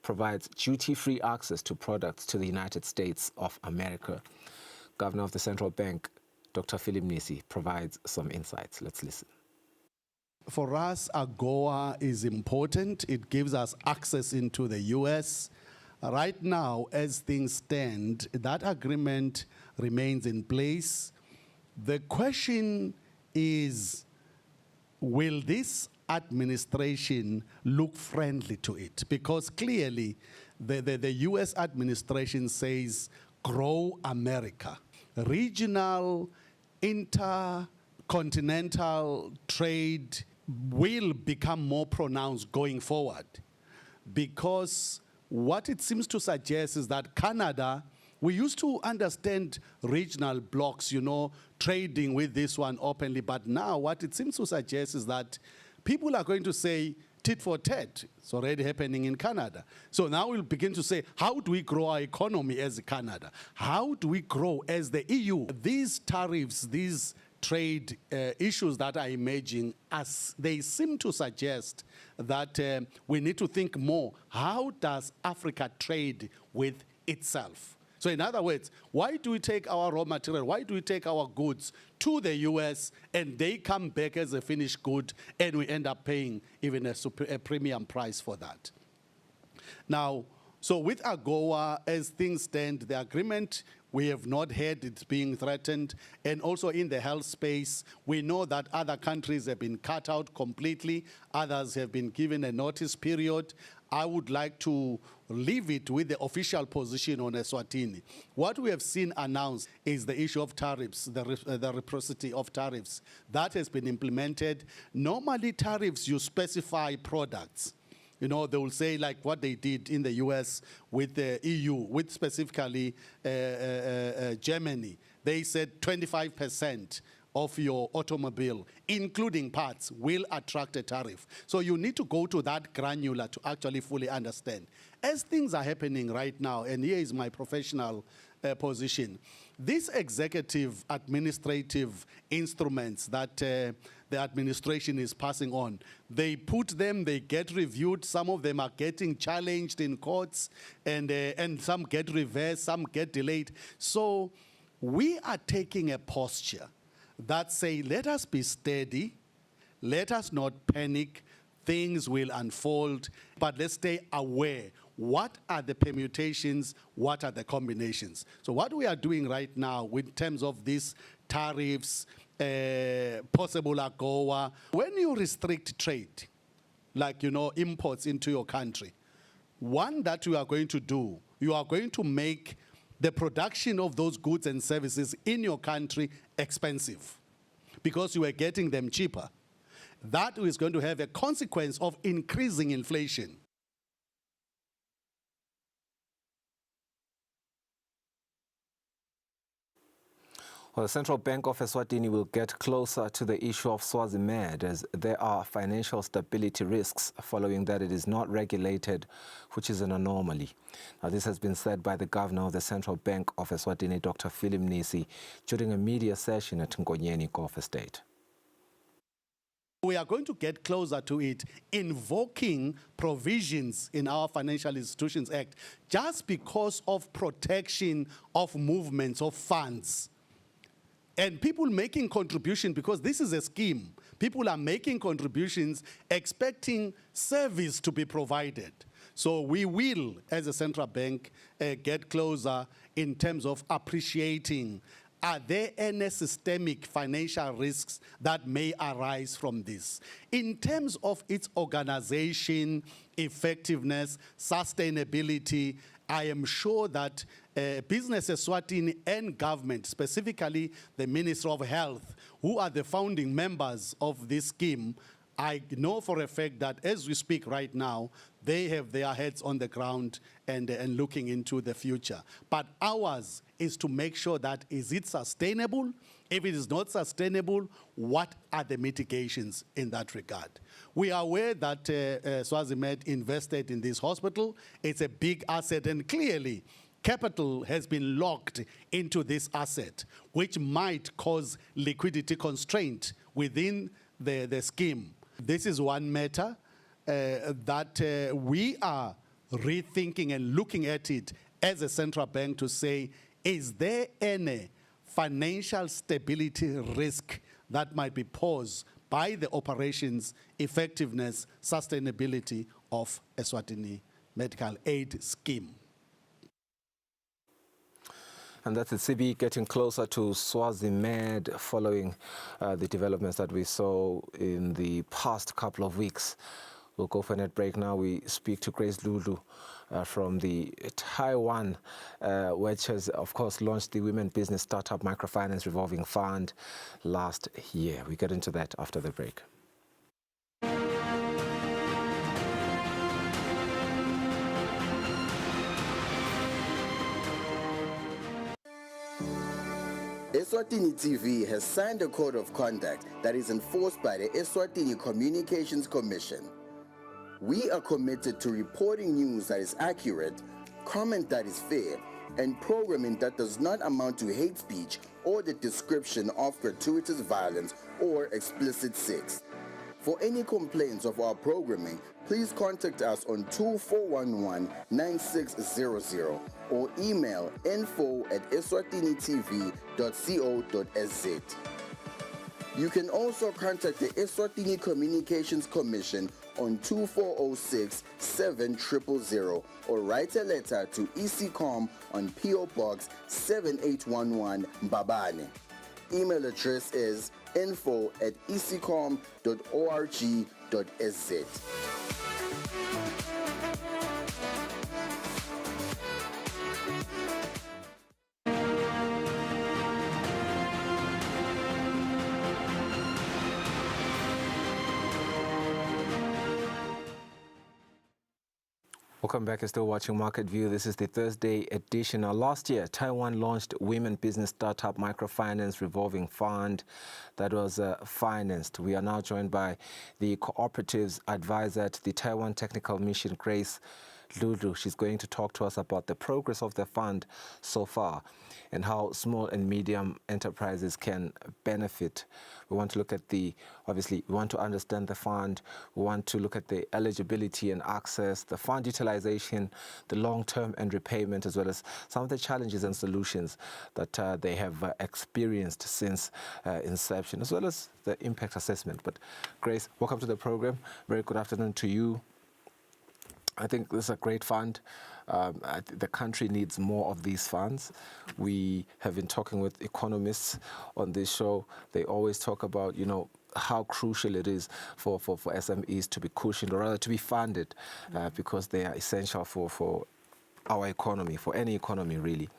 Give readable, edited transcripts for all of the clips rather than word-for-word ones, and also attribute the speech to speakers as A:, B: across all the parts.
A: provides duty-free access to products to the United States of America. Governor of the Central Bank, Dr. Philip Nisi, provides some insights. Let's listen.
B: For us, AGOA is important. It gives us access into the U.S. Right now, as things stand, that agreement remains in place. The question is, will this administration look friendly to it? Because clearly, the U.S. administration says, grow America. Regional, intercontinental trade will become more pronounced going forward, because what it seems to suggest is that Canada, we used to understand regional blocks, you know, trading with this one openly, but now what it seems to suggest is that people are going to say tit for tat. It's already happening in Canada. So now we'll begin to say, how do we grow our economy as Canada? How do we grow as the EU? These tariffs, these trade issues that are emerging, as they seem to suggest that we need to think more. How does Africa trade with itself? So in other words, why do we take our raw material, why do we take our goods to the US and they come back as a finished good and we end up paying even a premium price for that? Now, so with AGOA, as things stand, the agreement, we have not heard it's being threatened. And also in the health space, we know that other countries have been cut out completely. Others have been given a notice period. I would like to leave it with the official position on Eswatini. What we have seen announced is the issue of tariffs, the reciprocity of tariffs. That has been implemented. Normally tariffs, you specify products. You know, they will say like what they did in the US with the EU, with specifically Germany. They said 25% of your automobile, including parts, will attract a tariff. So you need to go to that granular to actually fully understand. As things are happening right now, and here is my professional position, these executive administrative instruments that the administration is passing on, they put them, they get reviewed, some of them are getting challenged in courts, and some get reversed, some get delayed. So we are taking a posture that say, let us be steady, let us not panic, things will unfold, but let's stay aware. What are the permutations? What are the combinations? So what we are doing right now in terms of these tariffs, possible AGOA, when you restrict trade, like, you know, imports into your country, one that you are going to do, you are going to make the production of those goods and services in your country expensive because you are getting them cheaper. That is going to have a consequence of increasing inflation.
A: Well, the Central Bank of Eswatini will get closer to the issue of Swazimed, as there are financial stability risks following that it is not regulated, which is an anomaly. Now, this has been said by the Governor of the Central Bank of Eswatini, Dr. Philip Nisi, during a media session at Ngonyeni Golf Estate.
B: We are going to get closer to it, invoking provisions in our Financial Institutions Act just because of protection of movements of funds. And people making contribution, because this is a scheme, people are making contributions expecting service to be provided. So we will, as a central bank, get closer in terms of appreciating, are there any systemic financial risks that may arise from this? In terms of its organization, effectiveness, sustainability, I am sure that Business Eswatini and government, specifically the Minister of Health, who are the founding members of this scheme, I know for a fact that as we speak right now, they have their heads on the ground and looking into the future. But ours is to make sure that, is it sustainable? If it is not sustainable, what are the mitigations in that regard? We are aware that Swazimed invested in this hospital. It's a big asset, and clearly capital has been locked into this asset, which might cause liquidity constraint within the scheme. This is one matter that we are rethinking and looking at it as a central bank to say, is there any financial stability risk that might be posed by the operations, effectiveness, sustainability of Eswatini medical aid scheme?
A: And that's the CB getting closer to Swazimed following the developments that we saw in the past couple of weeks. We'll go for a net break now. We speak to Grace Lulu from the Taiwan, which has, of course, launched the Women Business Startup Microfinance Revolving Fund last year. We get into that after the break.
C: Eswatini TV has signed a code of conduct that is enforced by the Eswatini Communications Commission. We are committed to reporting news that is accurate, comment that is fair, and programming that does not amount to hate speech or the description of gratuitous violence or explicit sex. For any complaints of our programming, please contact us on 2411-9600 or email info@eswatinitv.co.za. You can also contact the Eswatini Communications Commission on 2406-7000 or write a letter to ECCOM on PO Box 7811 Mbabane. Email address is info@ecom.org.sz.
A: Welcome back. You're still watching Market View. This is the Thursday edition. Now, last year, Taiwan launched Women Business Startup Microfinance Revolving Fund that was financed. We are now joined by the cooperatives advisor at the Taiwan Technical Mission, Grace Lulu. She's going to talk to us about the progress of the fund so far and how small and medium enterprises can benefit. We want to look at obviously, we want to understand the fund. We want to look at the eligibility and access, the fund utilization, the long-term and repayment, as well as some of the challenges and solutions that they have experienced since inception, as well as the impact assessment. But Grace, welcome to the program. Very good afternoon to you. I think this is a great fund. The country needs more of these funds. We have been talking with economists on this show. They always talk about, how crucial it is for SMEs to be cushioned, or rather to be funded, because they are essential for our economy, for any economy really.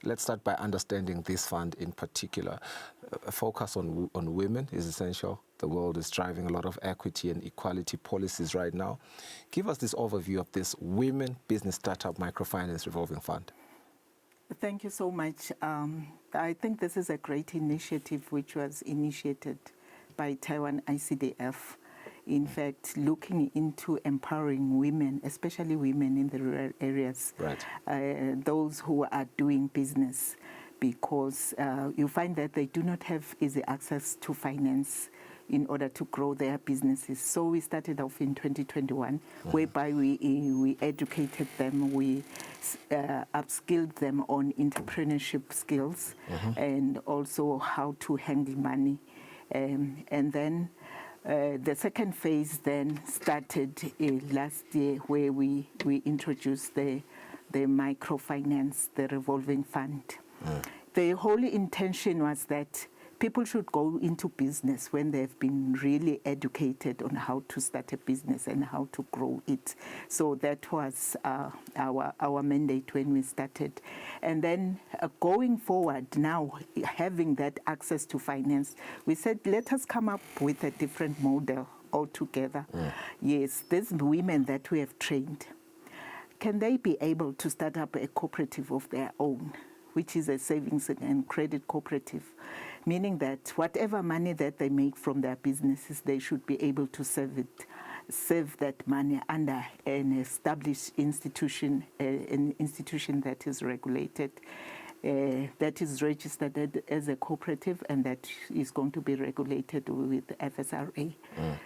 A: Let's start by understanding this fund in particular. A focus on women is essential. The world is driving a lot of equity and equality policies right now. Give us this overview of this Women Business Startup Microfinance Revolving Fund.
D: Thank you so much. I think this is a great initiative which was initiated by Taiwan ICDF. In fact, looking into empowering women, especially women in the rural areas,
A: right.
D: Those who are doing business, because you find that they do not have easy access to finance in order to grow their businesses. So we started off in 2021, whereby we educated them, we upskilled them on entrepreneurship skills, and also how to handle money. And then the second phase then started last year, where we introduced the microfinance, the revolving fund. The whole intention was that people should go into business when they've been really educated on how to start a business and how to grow it. So that was our mandate when we started. And then going forward now, having that access to finance, we said, let us come up with a different model altogether. Yes, these women that we have trained, can they be able to start up a cooperative of their own, which is a savings and credit cooperative, meaning that whatever money that they make from their businesses, they should be able to save that money under an established institution, an institution that is regulated, that is registered as a cooperative, and that is going to be regulated with FSRA.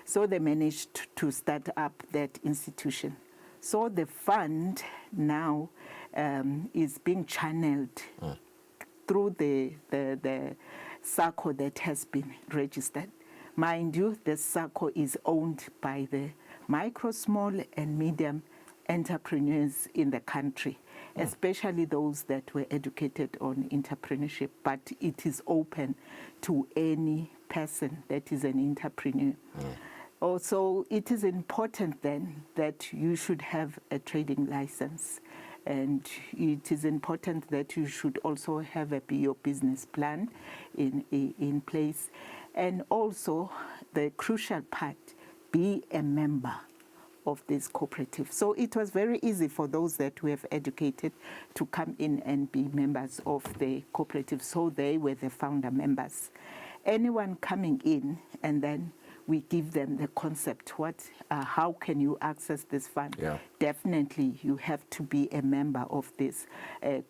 D: So they managed to start up that institution. So the fund now is being channeled through the SACCO that has been registered. Mind you, the SACCO is owned by the micro, small and medium entrepreneurs in the country, especially those that were educated on entrepreneurship, but it is open to any person that is an entrepreneur. Also, it is important then that you should have a trading license, and it is important that you should also have your business plan in place, and also the crucial part, be a member of this cooperative. So it was very easy for those that we have educated to come in and be members of the cooperative. So they were the founder members. Anyone coming in, and then we give them the concept, how can you access this fund?
A: Yeah.
D: Definitely you have to be a member of this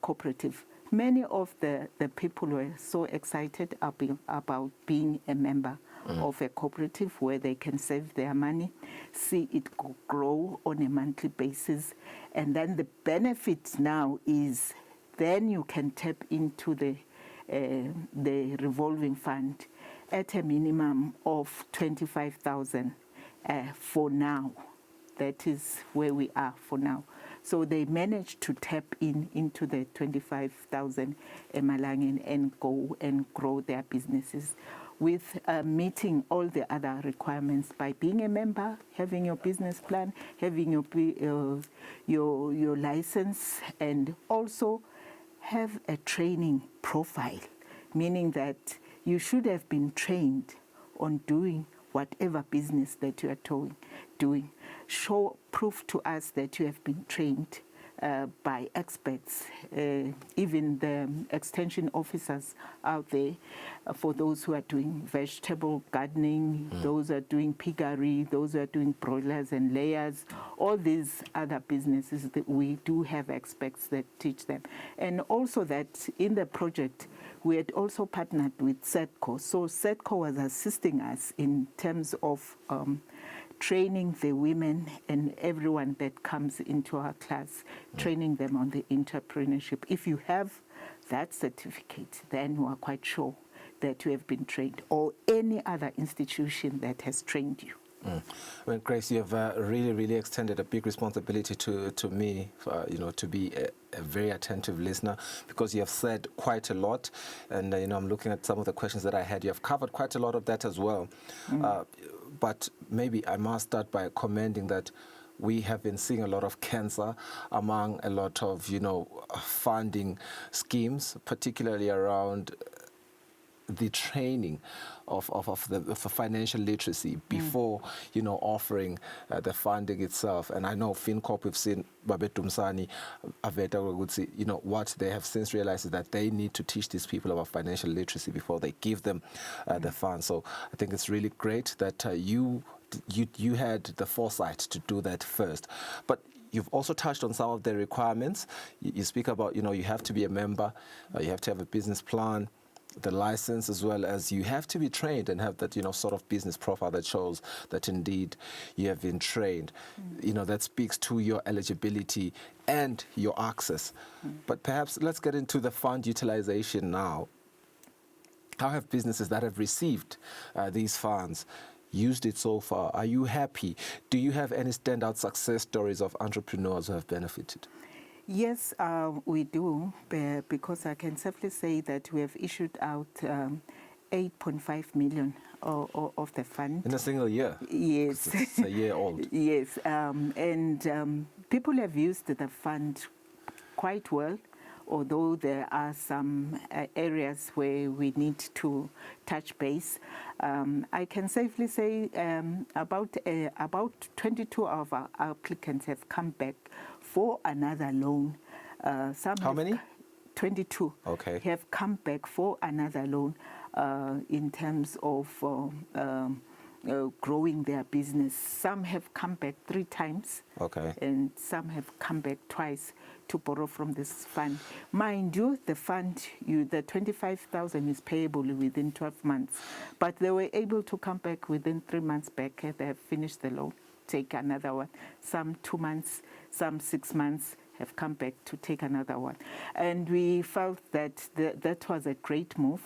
D: cooperative. Many of the people were so excited about being a member of a cooperative where they can save their money, see it grow on a monthly basis. And then the benefit now is then you can tap into the revolving fund at a minimum of 25,000 for now. That is where we are for now. So they managed to tap into the 25,000 Emalangeni and go and grow their businesses with meeting all the other requirements by being a member, having your business plan, having your license, and also have a training profile, meaning that you should have been trained on doing whatever business that you are doing. Show proof to us that you have been trained by experts, even the extension officers out there, for those who are doing vegetable gardening, those who are doing piggery, those who are doing broilers and layers, all these other businesses, that we do have experts that teach them. And also that in the project, we had also partnered with SETCO. So SETCO was assisting us in terms of training the women and everyone that comes into our class, training them on the entrepreneurship. If you have that certificate, then you are quite sure that you have been trained, or any other institution that has trained you.
A: Well, Grace, you have really, really extended a big responsibility to me, to be a very attentive listener, because you have said quite a lot, and I'm looking at some of the questions that I had. You have covered quite a lot of that as well. But maybe I must start by commending that we have been seeing a lot of cancer among a lot of, funding schemes, particularly around the training of the financial literacy before, offering the funding itself. And I know FinCorp, we've seen Babet Dumsani, Aveta would say, what they have since realized is that they need to teach these people about financial literacy before they give them the funds. So I think it's really great that you had the foresight to do that first. But you've also touched on some of the requirements. You speak about, you have to be a member, you have to have a business plan, the license, as well as you have to be trained and have that, sort of business profile that shows that indeed you have been trained. That speaks to your eligibility and your access. But perhaps let's get into the fund utilization now. How have businesses that have received these funds used it so far? Are you happy? Do you have any standout success stories of entrepreneurs who have benefited?
D: Yes, we do, because I can safely say that we have issued out 8.5 million of the fund.
A: In a single year?
D: Yes.
A: It's a year old.
D: Yes, and people have used the fund quite well, although there are some areas where we need to touch base. I can safely say about 22 of our applicants have come back for another loan.
A: How many?
D: 22
A: okay.
D: have come back for another loan in terms of growing their business. Some have come back 3 times,
A: okay,
D: and some have come back twice to borrow from this fund. Mind you, the fund, the 25,000 is payable within 12 months, but they were able to come back within 3 months back. They have finished the loan. take another one. Some 2 months, some 6 months have come back to take another one. And we felt that that was a great move.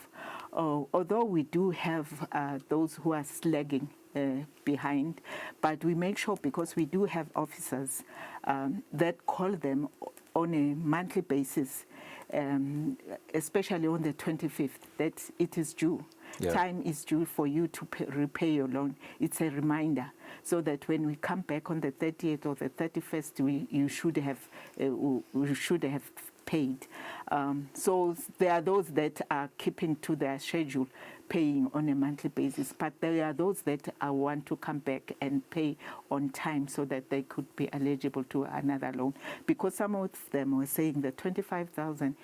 D: Although we do have those who are slagging behind, but we make sure, because we do have officers that call them on a monthly basis, especially on the 25th, that it is due.
A: Yeah.
D: Time is due for you to repay your loan. It's a reminder, so that when we come back on the 30th or the 31st, you should have paid. So there are those that are keeping to their schedule, paying on a monthly basis, but there are those that want to come back and pay on time so that they could be eligible to another loan. Because some of them were saying that 25,000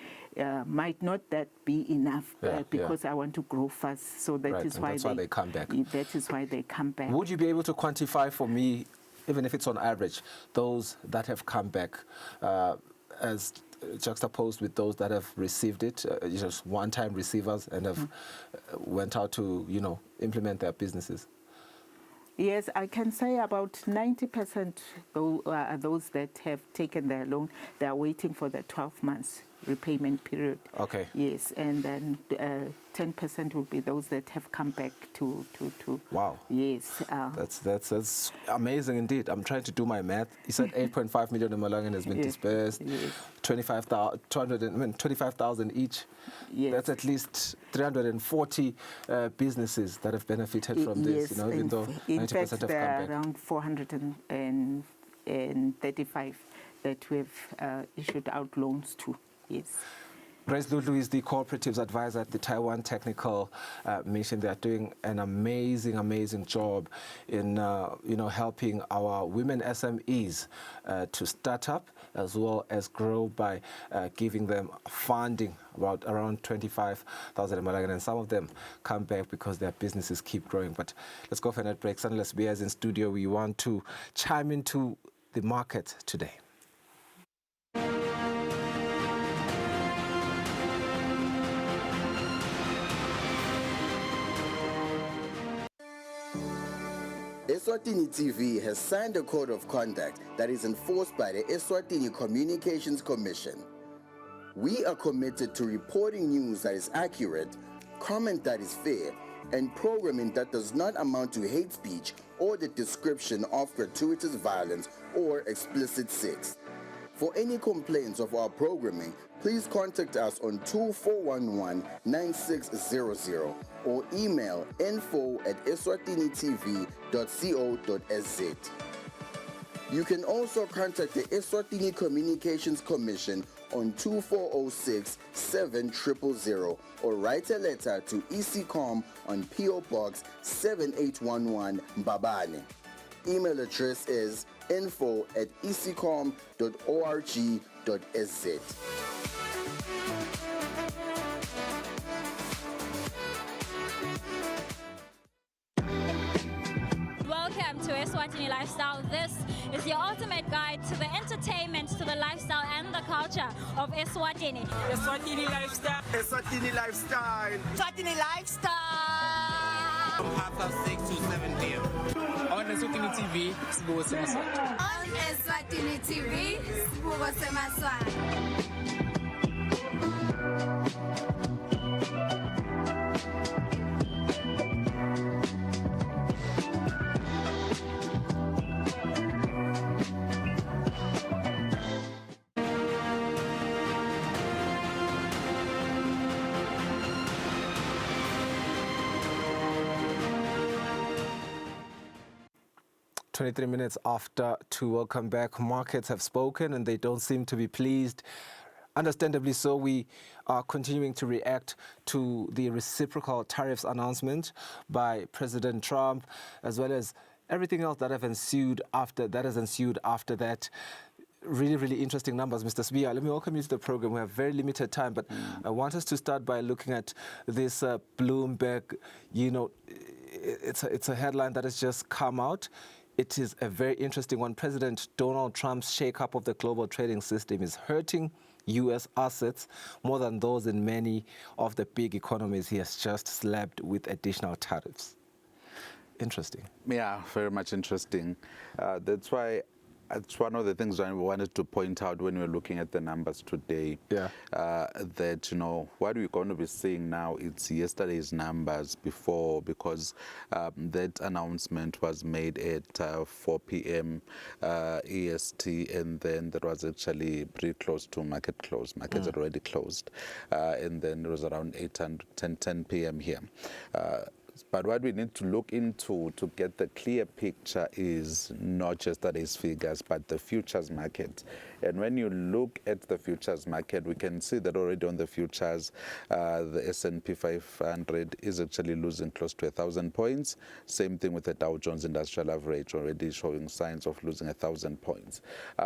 D: might not that be enough, because I want to grow fast. So that's why
A: they come back.
D: That is why they come back.
A: Would you be able to quantify for me, even if it's on average, those that have come back as juxtaposed with those that have received it, just one-time receivers, and have went out to, implement their businesses?
D: Yes, I can say about 90% are those that have taken their loan. They are waiting for the 12 months repayment period.
A: Okay.
D: Yes, and then 10% will be those that have come back to.
A: Wow.
D: Yes.
A: That's amazing indeed. I'm trying to do my math. You said 8.5 million in Malawian has been dispersed.
D: Yes.
A: 25,000 each.
D: Yes.
A: That's at least 340 businesses that have benefited from this.
D: Yes,
A: Even though 90%
D: in fact,
A: have come
D: there are
A: back.
D: around 435 that we have issued out loans to. Yes.
A: Grace Lulu is the cooperatives advisor at the Taiwan Technical Mission. They are doing an amazing job in helping our women SMEs to start up as well as grow by giving them funding, around 25,000 Malawian, and some of them come back because their businesses keep growing. But let's go for a net break. Sunless Beers in studio. We want to chime into the market today.
C: Eswatini TV has signed a code of conduct that is enforced by the Eswatini Communications Commission. We are committed to reporting news that is accurate, comment that is fair, and programming that does not amount to hate speech or the description of gratuitous violence or explicit sex. For any complaints of our programming, please contact us on 2411-9600 or email info@eswatinitv.co.za. You can also contact the Eswatini Communications Commission on 2406-7000 or write a letter to ECCOM on PO Box 7811 Mbabane. Email address is info@ecom.org.sz.
E: Welcome to Eswatini Lifestyle. This is your ultimate guide to the entertainment, to the lifestyle and the culture of Eswatini.
F: Eswatini Lifestyle. Eswatini Lifestyle.
E: Eswatini Lifestyle.
F: From 6:30 to 7 p.m. On Eswatini TV, Sibuko Semaswati.
G: On Eswatini TV, Sibuko Semaswati.
A: 23 minutes after 2. Welcome back. Markets have spoken and they don't seem to be pleased. Understandably so. We are continuing to react to the reciprocal tariffs announcement by President Trump, as well as everything else that has ensued after that. Really interesting numbers. Mr. Sbiya, let me welcome you to the program. We have very limited time, but I want us to start by looking at this Bloomberg, it's a headline that has just come out. It is a very interesting one. President Donald Trump's shake-up of the global trading system is hurting U.S. assets more than those in many of the big economies he has just slapped with additional tariffs. interesting.
H: Yeah, very much interesting. That's why it's one of the things I wanted to point out when we're looking at the numbers today.
A: Yeah.
H: That, what we're going to be seeing now, it's yesterday's numbers before, because that announcement was made at 4 p.m. EST, and then that was actually pretty close to market close. Markets had already closed. And then it was around 10 p.m. here. But what we need to look into to get the clear picture is not just today's figures, but the futures market. And when you look at the futures market, we can see that already on the futures, the S&P 500 is actually losing close to 1,000 points. Same thing with the Dow Jones Industrial Average, already showing signs of losing 1,000 points.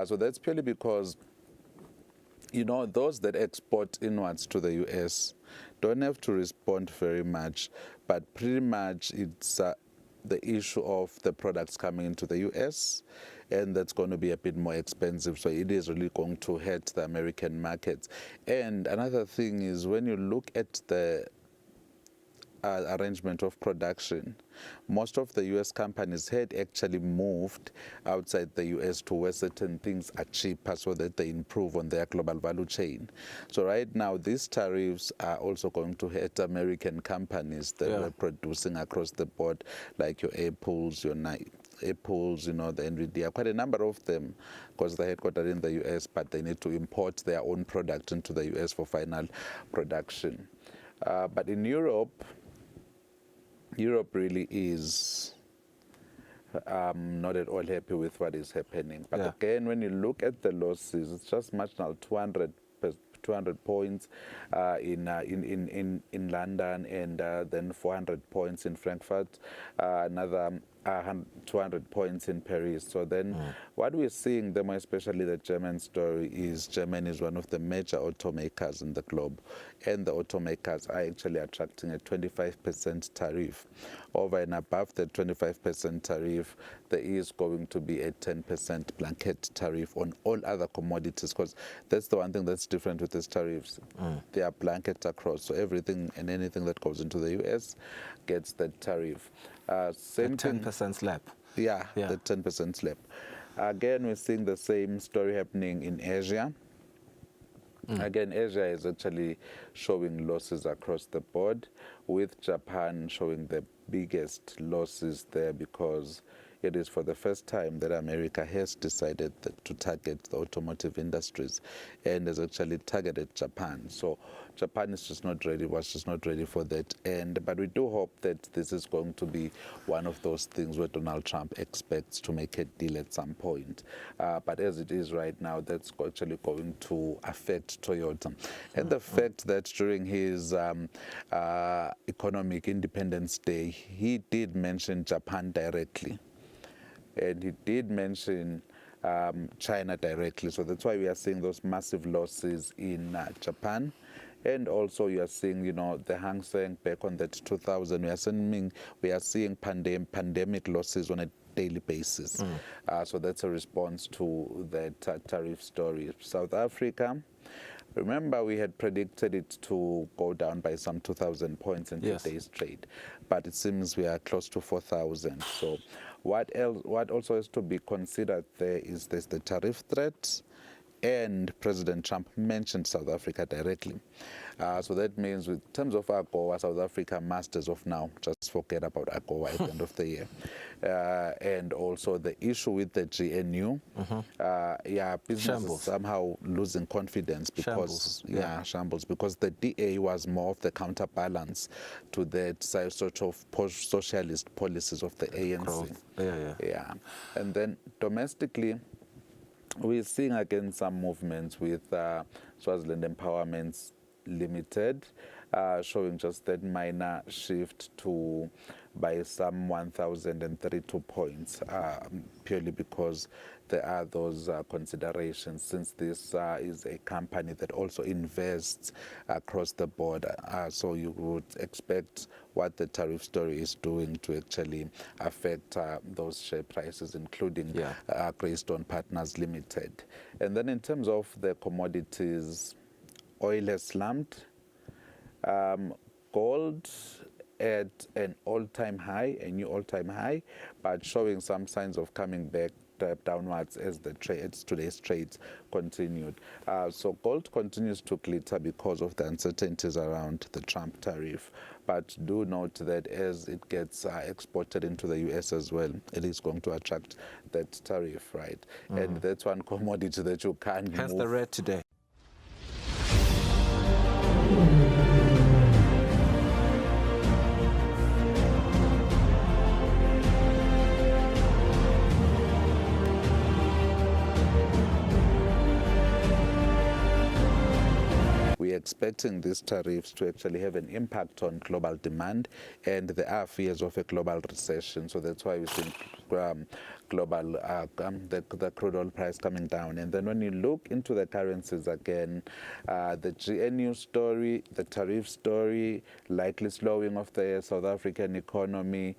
H: So that's purely because those that export inwards to the US don't have to respond very much, but pretty much it's the issue of the products coming into the US, and that's going to be a bit more expensive. So it is really going to hurt the American markets. And another thing is, when you look at the arrangement of production, most of the US companies had actually moved outside the US to where certain things are cheaper so that they improve on their global value chain. So right now, these tariffs are also going to hurt American companies that were producing across the board, like your Apples, the NVIDIA, quite a number of them, because they're headquartered in the US, but they need to import their own product into the US for final production. But in Europe really is not at all happy with what is happening. But again, when you look at the losses, it's just marginal 200 points in London, and then 400 points in Frankfurt, another 200 points in Paris. So then what we're seeing, the more especially the German story, is Germany is one of the major automakers in the globe, and the automakers are actually attracting a 25% tariff. Over and above the 25% tariff, there is going to be a 10% blanket tariff on all other commodities, because that's the one thing that's different with these tariffs. They are blanket across, so everything and anything that goes into the US gets that tariff. Same
A: 10% slab.
H: Yeah, the 10% slab. Again, we're seeing the same story happening in Asia. Again, Asia is actually showing losses across the board, with Japan showing the biggest losses there, because it is for the first time that America has decided to target the automotive industries and has actually targeted Japan. So Japan is just not ready, was just not ready for that. But we do hope that this is going to be one of those things where Donald Trump expects to make a deal at some point. But as it is right now, that's actually going to affect Toyota. And the fact that during his Economic Independence Day, he did mention Japan directly. And he did mention China directly. So that's why we are seeing those massive losses in Japan. And also you are seeing, the Hang Seng back on that 2000. We are seeing pandemic losses on a daily basis. So that's a response to that tariff story. South Africa, remember, we had predicted it to go down by some 2,000 points in today's trade, but it seems we are close to 4,000. So what also has to be considered there is there's the tariff threat, and President Trump mentioned South Africa directly. So that means, in terms of AGOA, South Africa must, as of now, just forget about AGOA at the end of the year. And also the issue with the GNU, business
A: Shambles.
H: is somehow losing confidence because, shambles, because the DA was more of the counterbalance to that sort of post-socialist policies of the ANC. And then domestically, we're seeing again some movements with Swaziland Empowerment Limited, showing just that minor shift to by some 1,032 points, purely because there are those considerations, since this is a company that also invests across the board. So you would expect what the tariff story is doing to actually affect those share prices, including Greystone Partners Limited. And then in terms of the commodities, oil has slumped. Gold at an all-time high, a new all-time high, but showing some signs of coming back downwards as today's trades continued. So gold continues to glitter because of the uncertainties around the Trump tariff. But do note that as it gets exported into the US as well, it is going to attract that tariff, right? And that's one commodity that you can't
A: Hence
H: move.
A: the red today.
H: We're expecting these tariffs to actually have an impact on global demand, and there are fears of a global recession. So that's why we've seen global the crude oil price coming down. And then when you look into the currencies again, the GNU story, the tariff story, likely slowing of the South African economy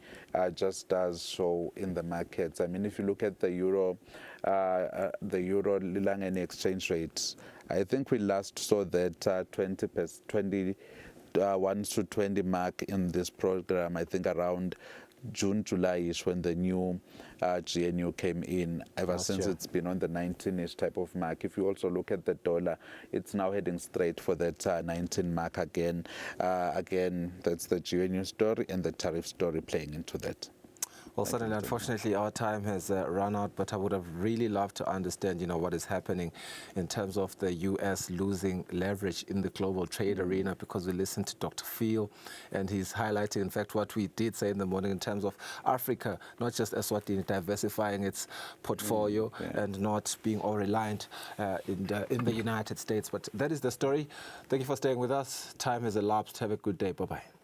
H: just does show in the markets. I mean, if you look at the euro Lilangeni exchange rate, I think we last saw that 1 to 20 mark in this program, I think around June, July-ish, when the new GNU came in. Ever since it's been on the 19-ish type of mark. If you also look at the dollar, it's now heading straight for that 19 mark again. Again, that's the GNU story and the tariff story playing into that.
A: Well, certainly, unfortunately, our time has run out, but I would have really loved to understand, what is happening in terms of the U.S. losing leverage in the global trade arena, because we listened to Dr. Phil, and he's highlighting, in fact, what we did say in the morning in terms of Africa, not just Eswatini, diversifying its portfolio and not being all reliant in the United States. But that is the story. Thank you for staying with us. Time has elapsed. Have a good day. Bye-bye.